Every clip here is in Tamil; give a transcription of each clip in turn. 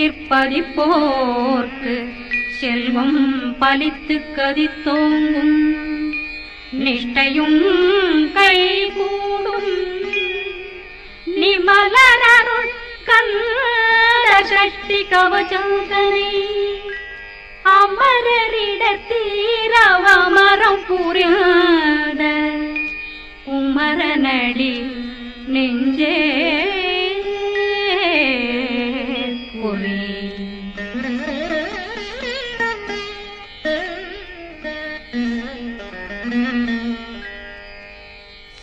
நெஞ்சிற்பதிப்போர்க்கு செல்வம் பலித்து கதித்தோங்கும் நிஷ்டையும் கைகூடும் நிமலனருள் கந்த சஷ்டி கவசந்தனை அமரரிடத்தீரவமரம் புரியாத குமரனடி நெஞ்சே புரி.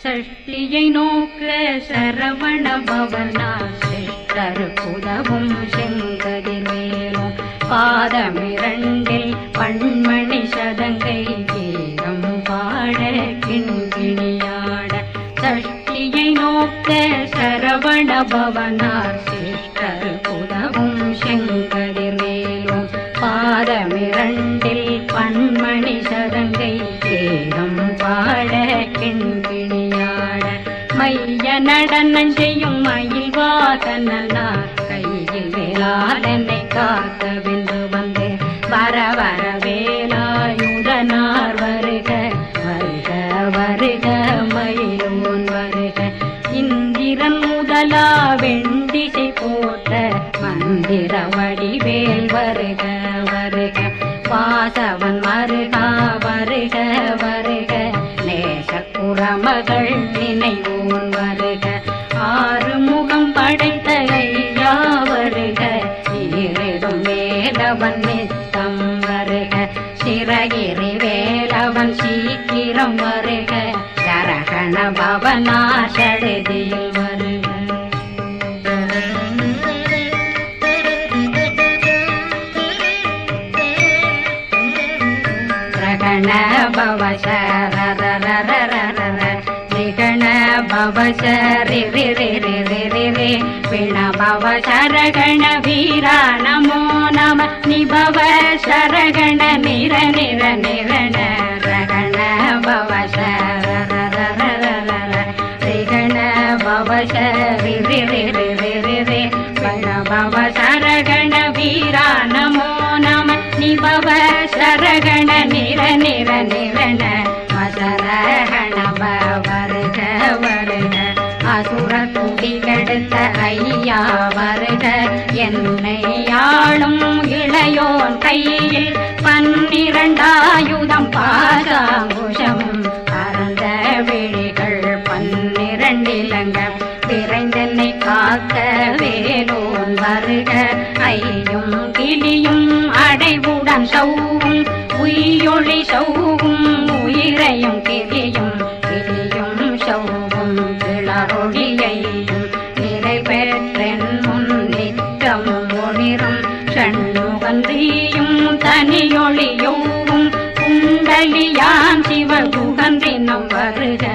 சஷ்டியை நோக்க சரவண பவனா சிஷ்டர் புதவும் செங்கதிர்வேலும் பாதமிரண்டில் பண்மணி சதங்கை கீதம் பாட கிண்கிணியாட. சஷ்டியை நோக்க சரவண பவனார் சிஷ்டர் புதவும் செங்கதிர்வேலும் பாதமிரண்டில் பண்மணி சதங்கை கீதம் பாட கிண்கிணியாட. மைய நடனம் செய்யும் மயில் வாகனார் கையில் வேளாளனை காக்க வென்று வந்து வர வர வேலாயுதனார் வருக வருக வருக மயிலோன் வருக. இந்திரன் முதலா வெண்டிசை போட்ட மந்திர வடிவேல் வருக வருக. வாசவன் மருகா வருக வருக நேசக்குறமகள் நினைவோன் வருக. ஆறுமுகம் படைத்த ஐயா வருக ஈரிடும் வேலவன் நித்தம் வருக. சிறகிரி வேலவன் சீக்கிரம் வருக சரகண பவனா சடுதியில் வருக. ரகண பவசரரரரரர ரிகண பவசரி ரி ரி ரி ரி ரி ரி விண பவசரகண வீரா நமோ நம நிபவ சரகண நிர நிர நிரண ரகண பவசரரரரரர ரிகண பவசரி ரி ரி ரி ரி ரி ரி விண பவசரகண வீரா நமோ நம நிபவ சரகண நிர நிர நிரண மசரகண வருக வருக. அசுர குடிகெடுத்த ஐயா வருக என்னை ஆளும் இளையோன் கையில் 12 பாசாங்குஷம் பரந்த விழிகள் 12 இலங்க விரைந்தென்னை காக்க வேலோன் வருக. ஐயும் கிளியும் அடைவுடன் சௌவும் உயிரொளி சௌவும் உயிரையும் கிளியும் கிளியும் சௌவும் கிளரொளியையும் நிறைவேற்றென் முன் நித்தம் ஒளிரும் சண்முகன்றியும் தனியொளியோவும் குண்டலியான் சிவகுகன்றினம் வருக.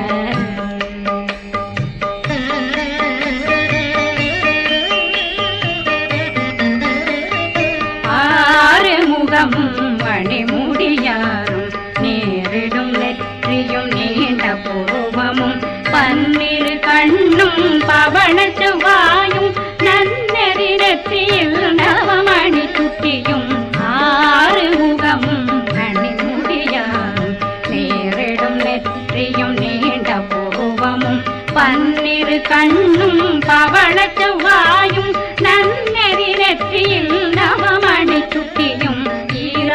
மணிமுடியாரும் நேரிடும் நெற்றியும் நீண்ட பூவமும் 12 கண்ணும் பவள செவ்வாயும் நன்னெறி நெற்றியில் நவமணி சுட்டியும் 6 முகமும் மணிமுடியாரும் நேரிடும் நெற்றியும் நீண்ட பூவமும் 12 கண்ணும் பவள செவ்வாயும் நன்னெறி நெற்றியில் நவமணி சுட்டியும்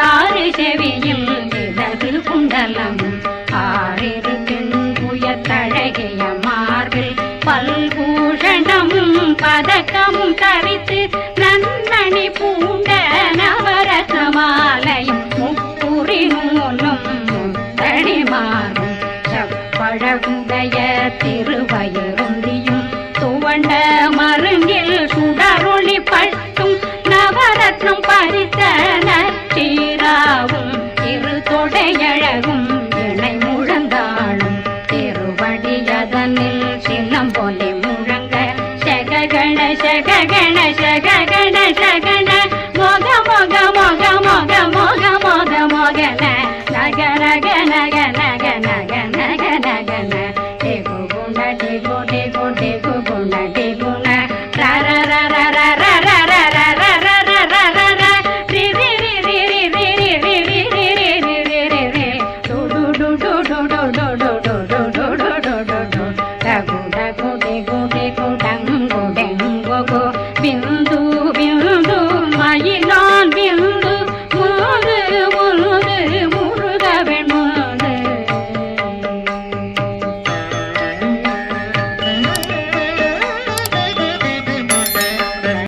6 செவியும் இடது குண்டலமும் 6 தின்புயத்தழகிய மார்பில் பல்பூஷணமும் பதக்கமும் தரித்து நன்னணி பூண்ட நவரத்ன மாலையும் முப்புரி நூலும் முத்தடிமாறும் செப்பழகுடைய திருவயருந்தியும் துவண்ட மருங்கில் சுடரொளி பட்டும் நவரத்னம் பறித்த நச்சீராவும் இரு தொடையழகும் இணை முழந்தாளும் திருவடியதனில் சிலம்பொலி முழங்க சககண சககண சககண சகண மொக மொக மொக மொக மொக மொக மொகன நகரக நகன